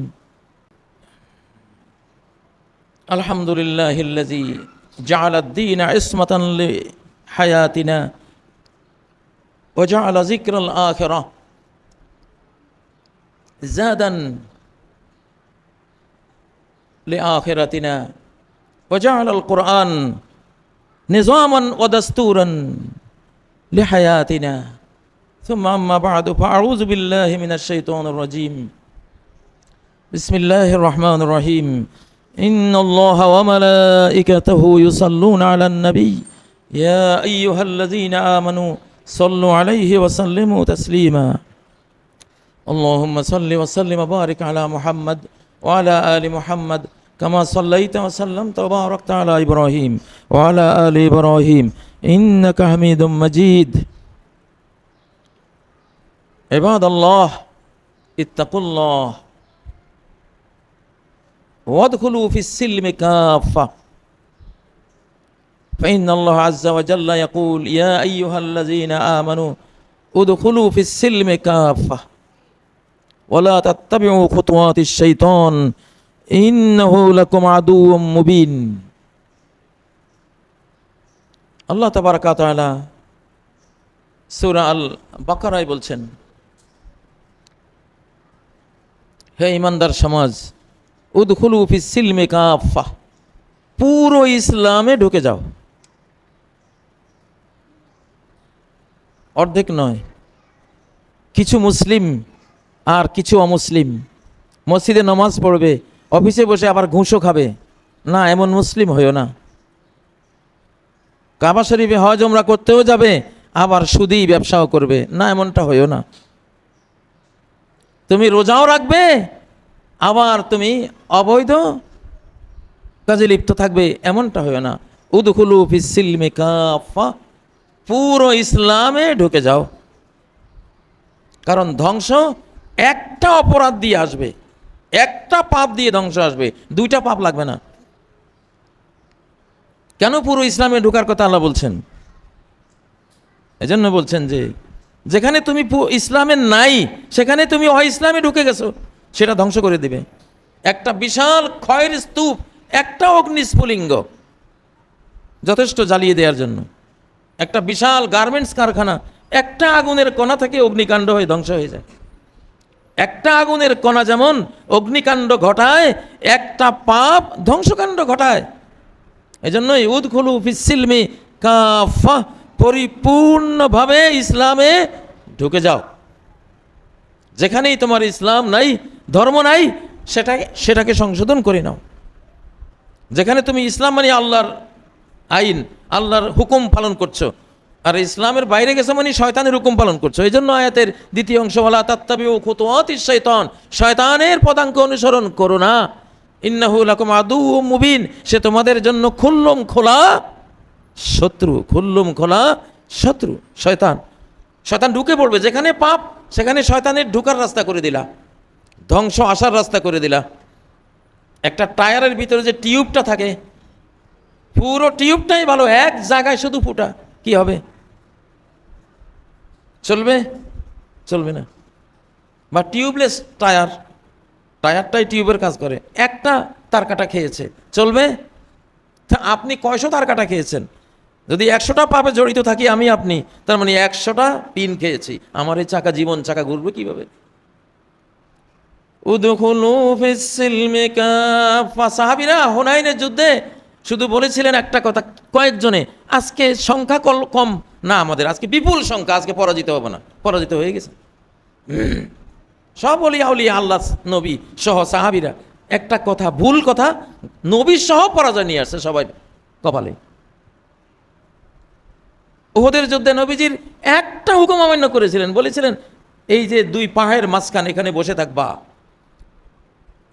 Speaker 1: আলহামদুলিল্লাহিল্লাযী জাআলা আদ-দীনা ইসমাতান লি হায়াতিনা ওয়া জাআলা যিকরাল আখিরাহ জাদান লি আখিরাতিনা وجعل القرآن نظاما ودستورا لحياتنا ثم أما بعد فأعوذ بالله من الشيطان الرجيم بسم الله الرحمن الرحيم إن الله وملائكته يصلون على النبي يا أيها الذين آمنوا صلوا عليه وسلموا تسليما اللهم صل وسلم وبارك على محمد وعلى آل محمد كما صليت وسلمت وباركت على إبراهيم وعلى آل إبراهيم إنك حميد مجيد عباد الله اتقوا الله وادخلوا في السلم كافة فإن الله عز وجل يقول يا أيها الذين آمنوا ادخلوا في السلم كافة ولا تتبعوا خطوات الشيطان ইন্নাহু লাকুম আদুউম মুবিন। আল্লাহ তাবারাকা ওয়া তাআলা সূরা আল বাকারায় বলছেন, হে ঈমানদার সমাজ, উদখুলু ফিস সিলমি কাফা, পুরো ইসলামে ঢুকে যাও, অর্ধেক নয়। কিছু মুসলিম আর কিছু অমুসলিম মসজিদে নামাজ পড়বে, অফিসে বসে আবার ঘুষও খাবে না, এমন মুসলিম হইও না। কাবা শরীফে হজ ওমরা করতেও যাবে, আবার সুদী ব্যবসাও করবে না, এমনটা হইও না। তুমি রোজাও রাখবে, আবার তুমি অবৈধ কাজে লিপ্ত থাকবে, এমনটা হইও না। উদখুলু ফিস সিলমি কাফা, পুরো ইসলামে ঢুকে যাও। কারণ ধ্বংস একটা অপরাধ দিয়ে আসবে, একটা পাপ দিয়ে ধ্বংস আসবে, দুইটা পাপ লাগবে না। কেন পুরো ইসলামে ঢোকার কথা আল্লাহ বলছেন? এজন্য বলছেন যে যেখানে তুমি ইসলামে নাই, সেখানে তুমি ইসলামে ঢুকে গেছো, সেটা ধ্বংস করে দিবে। একটা বিশাল ক্ষয়ের স্তূপ, একটা অগ্নিস্ফুলিঙ্গ যথেষ্ট জ্বালিয়ে দেওয়ার জন্য। একটা বিশাল গার্মেন্টস কারখানা, একটা আগুনের কণা থেকে অগ্নিকাণ্ড হয়ে ধ্বংস হয়ে যায়। একটা আগুনের কণা যেমন অগ্নিকাণ্ড ঘটায়, একটা পাপ ধ্বংসকাণ্ড ঘটায়। এই জন্যই উদখুলু ফিস-সিলমি কাফা, পরিপূর্ণভাবে ইসলামে ঢুকে যাও। যেখানেই তোমার ইসলাম নাই, ধর্ম নাই, সেটাকে সংশোধন করে নাও। যেখানে তুমি ইসলাম মানে আল্লাহর আইন, আল্লাহর হুকুম পালন করছো, আর ইসলামের বাইরে গেছো মানে শয়তানের হুকুম পালন করছো। এই জন্য আয়াতের দ্বিতীয় অংশ বলা, তাত্তাবিউ খুতুওয়াতিশ শাইতান, শয়তানের পদাঙ্ক অনুসরণ করো না। ইন্নাহু লাকুম আদুউম মুবিন, সে তোমাদের জন্য খুল্লম খোলা শত্রু, খুল্লম খোলা শত্রু। শয়তান ঢুকে পড়বে যেখানে পাপ, সেখানে শয়তানের ঢুকার রাস্তা করে দিলা, ধ্বংস আসার রাস্তা করে দিলা। একটা টায়ারের ভিতরে যে টিউবটা থাকে, পুরো টিউবটাই ভালো, এক জায়গায় শুধু ফুটা, কি হবে? চলবে না। বা টিউবলেস টায়ারটাই টিউবের কাজ করে, একটা তার কাটা খেয়েছে, চলবে? তা আপনি কয়শো তার কাটা খেয়েছেন? যদি 100টা পাপে জড়িত থাকি আমি আপনি, তার মানে 100টা পিন খেয়েছি, আমার এই জীবন চাকা ঘুরবে কিভাবে? উদখুলু ফিস-সিলমি কাফা, সাহাবীরা হুনাইনের যুদ্ধে শুধু বলেছিলেন একটা কথা, কয়েকজনে, আজকে সংখ্যা কম না আমাদের, আজকে বিপুল সংখ্যা, আজকে পরাজিত হবে না। পরাজিত হয়ে গেছে সব ওলিয়া উলিয়া, আল্লাহ নবী সহ সাহাবীরা। একটা কথা, ভুল কথা, নবী সহ পরাজয় নিয়ে আসছে সবাই কপালে। উহুদের যুদ্ধে নবীজির একটা হুকুম অমান্য করেছিলেন, বলেছিলেন এই যে 2 পাহাড়ের মাঝখান, এখানে বসে থাকবা।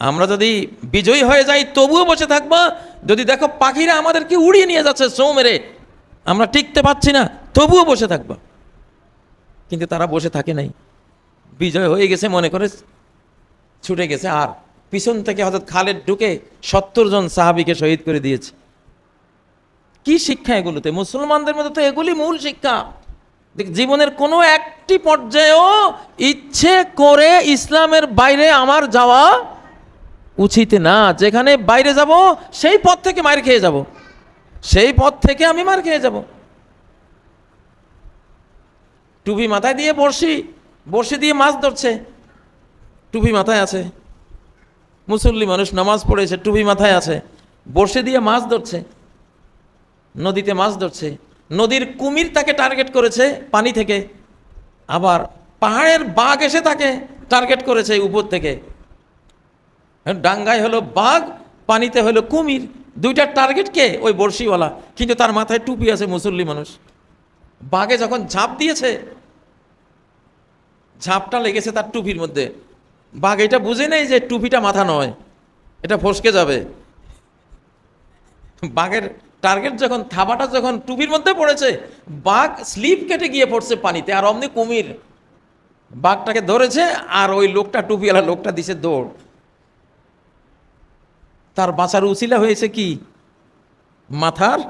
Speaker 1: আমরা যদি বিজয়ী হয়ে যাই তবুও বসে থাকবা, যদি দেখো পাখিরা আমাদেরকে উড়িয়ে নিয়ে যাচ্ছে সৌ মেরে, আমরা টিকতে পারছি না, তবুও বসে থাকবা। কিন্তু তারা বসে থাকে নাই, বিজয় হয়ে গেছে মনে করে ছুটে গেছে, আর পিছন থেকে হযরত খালিদ ঢুকে 70 জন সাহাবীকে শহীদ করে দিয়েছে। কি শিক্ষা এগুলোতে? মুসলমানদের মধ্যে তো এগুলি মূল শিক্ষা। জীবনের কোনো একটি পর্যায়েও ইচ্ছে করে ইসলামের বাইরে আমার যাওয়া উচিত না। যেখানে বাইরে যাব সেই পথ থেকে মার খেয়ে যাব, সেই পথ থেকে আমি মার খেয়ে যাব। টুপি মাথায় দিয়ে বড়শি দিয়ে মাছ ধরছে, টুপি মাথায় আছে, মুসল্লি মানুষ নামাজ পড়েছে, টুপি মাথায় আছে, বড়শি দিয়ে মাছ ধরছে, নদীতে মাছ ধরছে, নদীর কুমির তাকে টার্গেট করেছে পানি থেকে, আবার পাহাড়ের বাঘ এসে তাকে টার্গেট করেছে উপর থেকে। ডাঙ্গায় হলো বাঘ, পানিতে হলো কুমির, দুইটার টার্গেট কে? ওই বড়শিওয়ালা, কিন্তু তার মাথায় টুপি আছে, মুসল্লি মানুষ। বাঘে যখন ঝাঁপ দিয়েছে, ঝাঁপটা লেগেছে তার টুপির মধ্যে, বাঘ এটা বুঝে নেই যে টুপিটা মাথা নয়, এটা ফসকে যাবে। বাঘের টার্গেট যখন, থাবাটা যখন টুপির মধ্যে পড়েছে, বাঘ স্লিপ কেটে গিয়ে পড়ছে পানিতে, আর অমনি কুমির বাঘটাকে ধরেছে, আর ওই লোকটা, টুপিওয়ালা লোকটা দিছে দৌড়। তার বাঁচার উছিলা হয়েছে কি? মাথার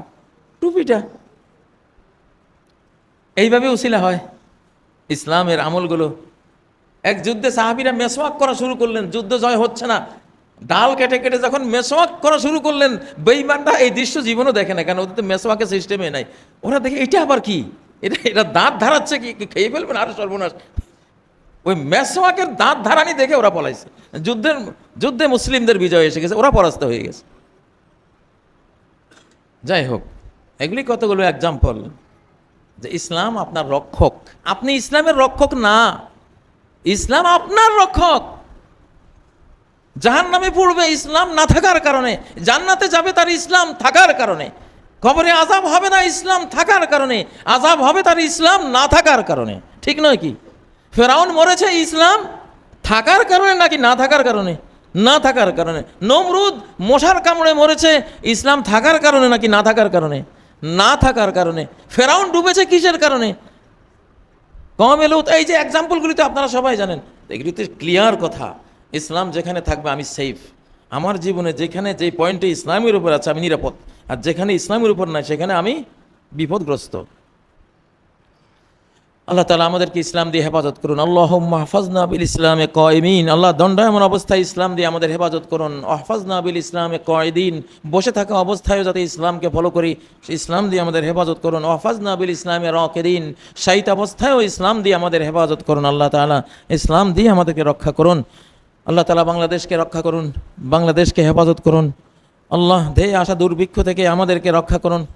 Speaker 1: টুপিটা। এইভাবে উছিলা হয় ইসলামের আমলগুলো। এক যুদ্ধে সাহাবীরা মেসওয়াক করা শুরু করলেন, যুদ্ধ জয় হচ্ছে না, ডাল কেটে কেটে যখন মেসওয়াক করা শুরু করলেন, বেঈমানরা এই দৃশ্য জীবনও দেখে না, কেন ওদের তো মেসওয়াকের সিস্টেমে নাই। ওরা দেখে এটা আবার কি, এটা দাঁত ধারাচ্ছে কি, খেয়ে ফেলবেন, আর সর্বনাশ। ওই মেসওয়াকের দাঁত ধারানি দেখে ওরা পলাইছে। যুদ্ধে মুসলিমদের বিজয় এসে গেছে, ওরা পরাস্ত হয়ে গেছে। যাই হোক, এগুলি কতগুলো এক্সাম্পল যে ইসলাম আপনার রক্ষক। আপনি ইসলামের রক্ষক না, ইসলাম আপনার রক্ষক। জাহান্নামে পড়বে ইসলাম না থাকার কারণে, জান্নাতে যাবে তার ইসলাম থাকার কারণে। কবরে আযাব হবে না ইসলাম থাকার কারণে, আযাব হবে তার ইসলাম না থাকার কারণে। ঠিক নয় কি? ফেরাউন মরেছে ইসলাম থাকার কারণে নাকি না থাকার কারণে? না থাকার কারণে। নমরুদ মশার কামড়ে মরেছে ইসলাম থাকার কারণে নাকি না থাকার কারণে? না থাকার কারণে। ফেরাউন ডুবেছে কিসের কারণে? কওমে লূত। এই যে এক্সাম্পলগুলি তো আপনারা সবাই জানেন, এগুলিতে ক্লিয়ার কথা। ইসলাম যেখানে থাকবে আমি সেফ। আমার জীবনে যেখানে যে পয়েন্টে ইসলামের উপর আছে আমি নিরাপদ, আর যেখানে ইসলামের উপর নাই সেখানে আমি বিপদগ্রস্ত। আল্লাহ তাআলা আমাদেরকে ইসলাম দিয়ে হেফাজত করুন। আল্লাহুম্মা হাফাজনা বিল ইসলামে কায়িমিন। আল্লাহ দণ্ডায়মান অবস্থায় ইসলাম দিয়ে আমাদের হেফাজত করুন। আহফাজনা বিল ইসলামে কায়িদিন। বসে থাকা অবস্থায়ও যাতে ইসলামকে ফলো করি, ইসলাম দিয়ে আমাদের হেফাজত করুন। আহফাজনা বিল ইসলামে রাকিদিন। শায়িত অবস্থায়ও ইসলাম দিয়ে আমাদের হেফাজত করুন। আল্লাহ তাআলা ইসলাম দিয়ে আমাদেরকে রক্ষা করুন। আল্লাহ তাআলা বাংলাদেশকে রক্ষা করুন, বাংলাদেশকে হেফাজত করুন। আল্লাহ ধেয়ে আসা দুর্ভিক্ষ থেকে আমাদেরকে রক্ষা করুন।